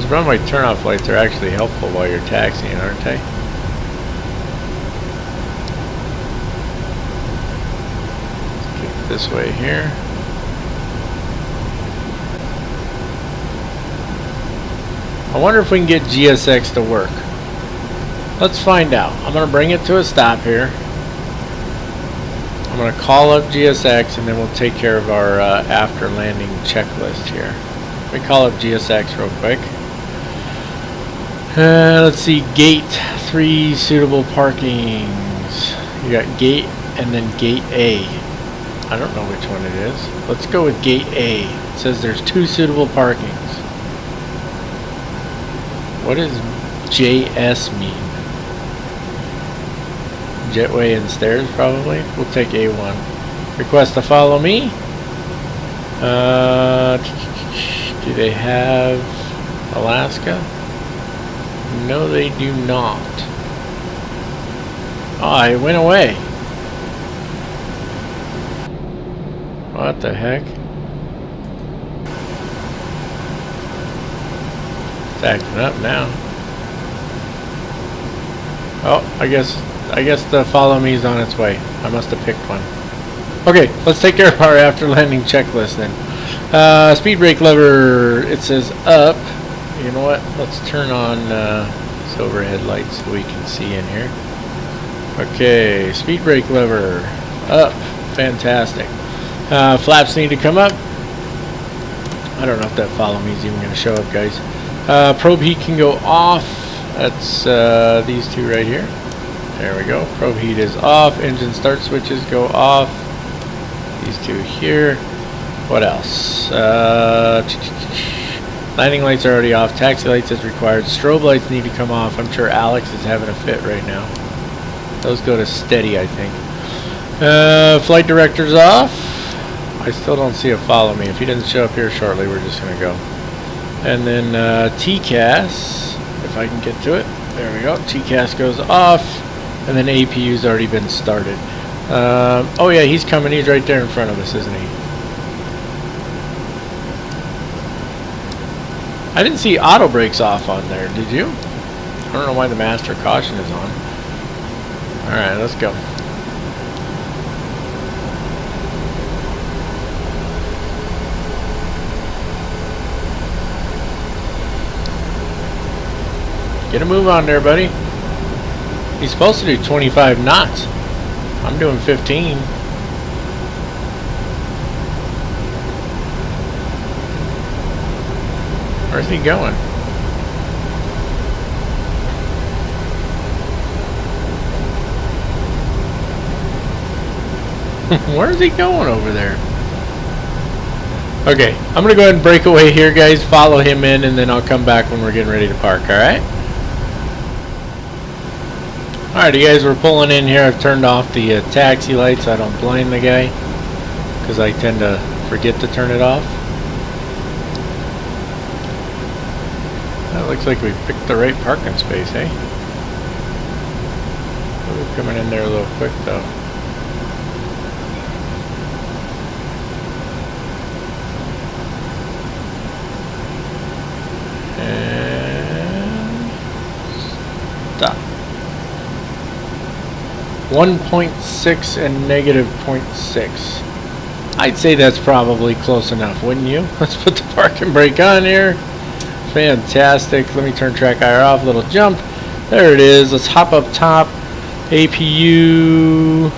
Those runway turnoff lights are actually helpful while you're taxiing, aren't they? Let's kick this way here. I wonder if we can get GSX to work. Let's find out. I'm going to bring it to a stop here. I'm going to call up GSX and then we'll take care of our after landing checklist here. Let me call up GSX real quick. Let's see, gate 3 suitable parkings. You got gate and then gate A. I don't know which one it is. Let's go with gate A. It says there's 2 suitable parkings. What does JS mean? Jetway and stairs, probably. We'll take A1. Request to follow me. Do they have Alaska? No, they do not. Oh, it went away. What the heck? It's acting up now. Oh, I guess the follow me is on its way. I must have picked one. Okay, let's take care of our after landing checklist then. Speed brake lever, it says up. You know what? Let's turn on this overhead lights so we can see in here. Okay, speed brake lever up. Fantastic. Flaps need to come up. I don't know if that follow me is even going to show up, guys. Probe heat can go off. That's these two right here. There we go. Probe heat is off. Engine start switches go off. These two here. What else? Landing lights are already off. Taxi lights is required. Strobe lights need to come off. I'm sure Alex is having a fit right now. Those go to steady, I think. Flight director's off. I still don't see a follow me. If he doesn't show up here shortly, we're just going to go. And then TCAS, if I can get to it. There we go. TCAS goes off. And then APU's already been started. Oh yeah, he's coming. He's right there in front of us, isn't he? I didn't see auto brakes off on there, did you? I don't know why the master caution is on. Alright, let's go. Get a move on there, buddy. He's supposed to do 25 knots. I'm doing 15. Where's he going? Where's he going over there? Okay, I'm gonna go ahead and break away here, guys. Follow him in, and then I'll come back when we're getting ready to park, alright? Alright, you guys, we're pulling in here. I've turned off the taxi lights. I don't blind the guy, because I tend to forget to turn it off. That looks like we picked the right parking space, eh? We're coming in there a little quick, though. And stop. 1.6 and negative 0.6. I'd say that's probably close enough, wouldn't you? Let's put the parking brake on here. Fantastic. Let me turn track IR off. Little jump. There it is. Let's hop up top. APU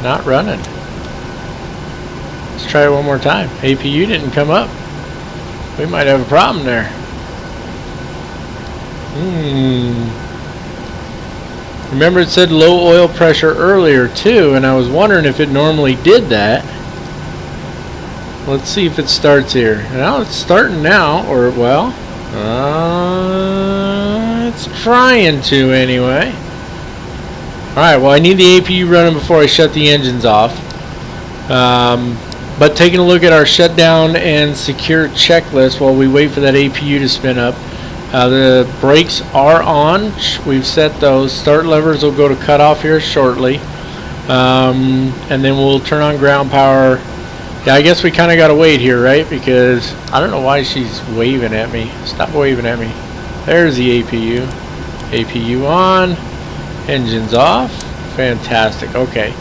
not running. Let's try it one more time. APU didn't come up. We might have a problem there. Remember it said low oil pressure earlier too, and I was wondering if it normally did that. Let's see if it starts here. Well, it's starting now, or well, it's trying to anyway. Alright, well I need the APU running before I shut the engines off. But taking a look at our shutdown and secure checklist while we wait for that APU to spin up. The brakes are on. We've set those. Start levers will go to cutoff here shortly. And then we'll turn on ground power. Yeah, I guess we kind of got to wait here, right? Because I don't know why she's waving at me. Stop waving at me. There's the APU. APU on. Engines off. Fantastic. Okay.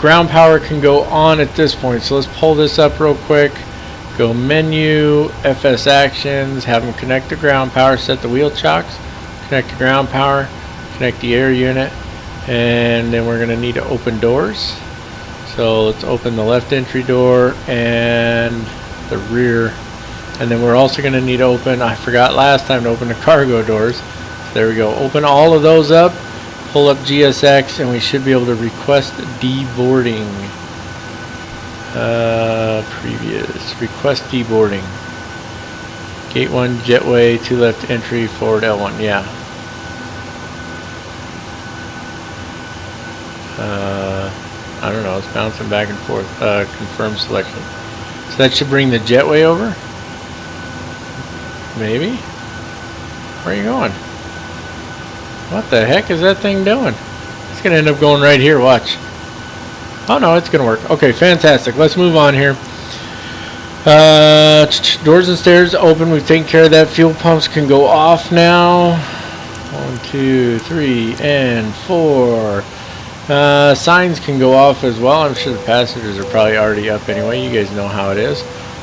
Ground power can go on at this point. So let's pull this up real quick. Go menu, FS actions, have them connect the ground power, set the wheel chocks, connect the ground power, connect the air unit, and then we're going to need to open doors. So let's open the left entry door and the rear, and then we're also going to need to open, I forgot last time to open the cargo doors. So there we go. Open all of those up, pull up GSX, and we should be able to request deboarding. Previous request deboarding. Gate 1 jetway, 2 left entry, forward L1. Yeah. I don't know. It's bouncing back and forth. Confirm selection. So that should bring the jetway over. Maybe. Where are you going? What the heck is that thing doing? It's gonna end up going right here. Watch. Oh no, it's gonna work. Okay, fantastic. Let's move on here. Doors and stairs open. We've taken care of that. Fuel pumps can go off now. 1, 2, 3, and 4. Signs can go off as well. I'm sure the passengers are probably already up anyway. You guys know how it is.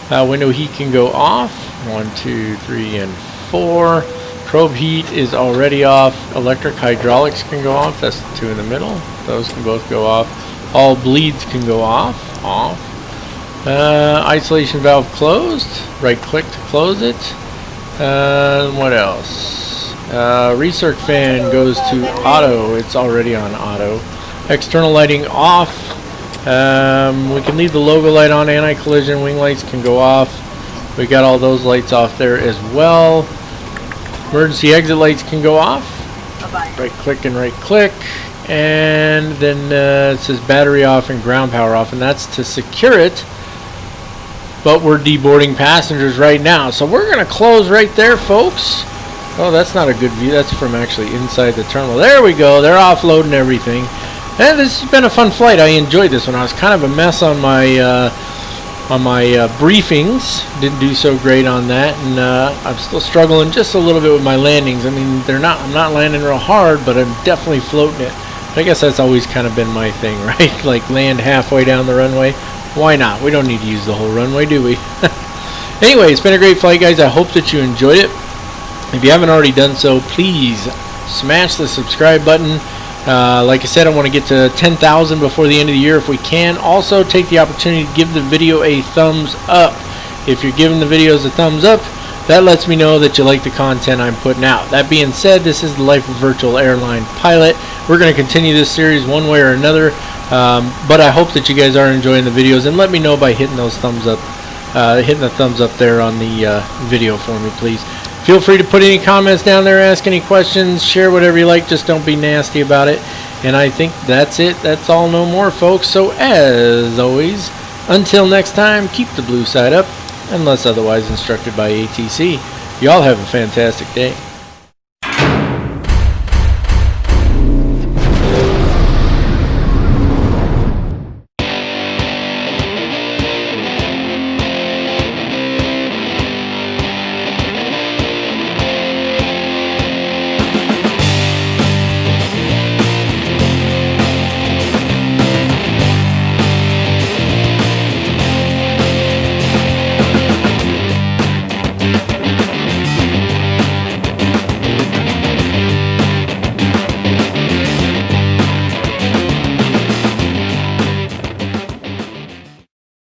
Window heat can go off. 1, 2, 3, and 4. Probe heat is already off. Electric hydraulics can go off. That's the 2 in the middle. Those can both go off. All bleeds can go off. Isolation valve closed. Right click to close it. What else? Recirc fan goes to auto. It's already on auto. External lighting off. We can leave the logo light on. Anti-collision wing lights can go off. We got all those lights off there as well. Emergency exit lights can go off. Right click and right click. And then it says battery off and ground power off, and that's to secure it. But we're deboarding passengers right now, so we're going to close right there, folks. Oh, that's not a good view. That's from actually inside the terminal. There we go. They're offloading everything. And this has been a fun flight. I enjoyed this one. I was kind of a mess on my briefings. Didn't do so great on that, and I'm still struggling just a little bit with my landings. I mean, I'm not landing real hard, but I'm definitely floating it. I guess that's always kind of been my thing, right? Like land halfway down the runway. Why not? We don't need to use the whole runway, do we? Anyway, it's been a great flight, guys. I hope that you enjoyed it. If you haven't already done so, please smash the subscribe button. Like I said, I want to get to 10,000 before the end of the year if we can. Also, take the opportunity to give the video a thumbs up. If you're giving the videos a thumbs up, that lets me know that you like the content I'm putting out. That being said, this is the Life of Virtual Airline Pilot. We're going to continue this series one way or another, but I hope that you guys are enjoying the videos, and let me know by hitting those thumbs up, hitting the thumbs up there on the video for me, please. Feel free to put any comments down there, ask any questions, share whatever you like, just don't be nasty about it. And I think that's it. That's all, no more, folks. So as always, until next time, keep the blue side up, unless otherwise instructed by ATC. Y'all have a fantastic day.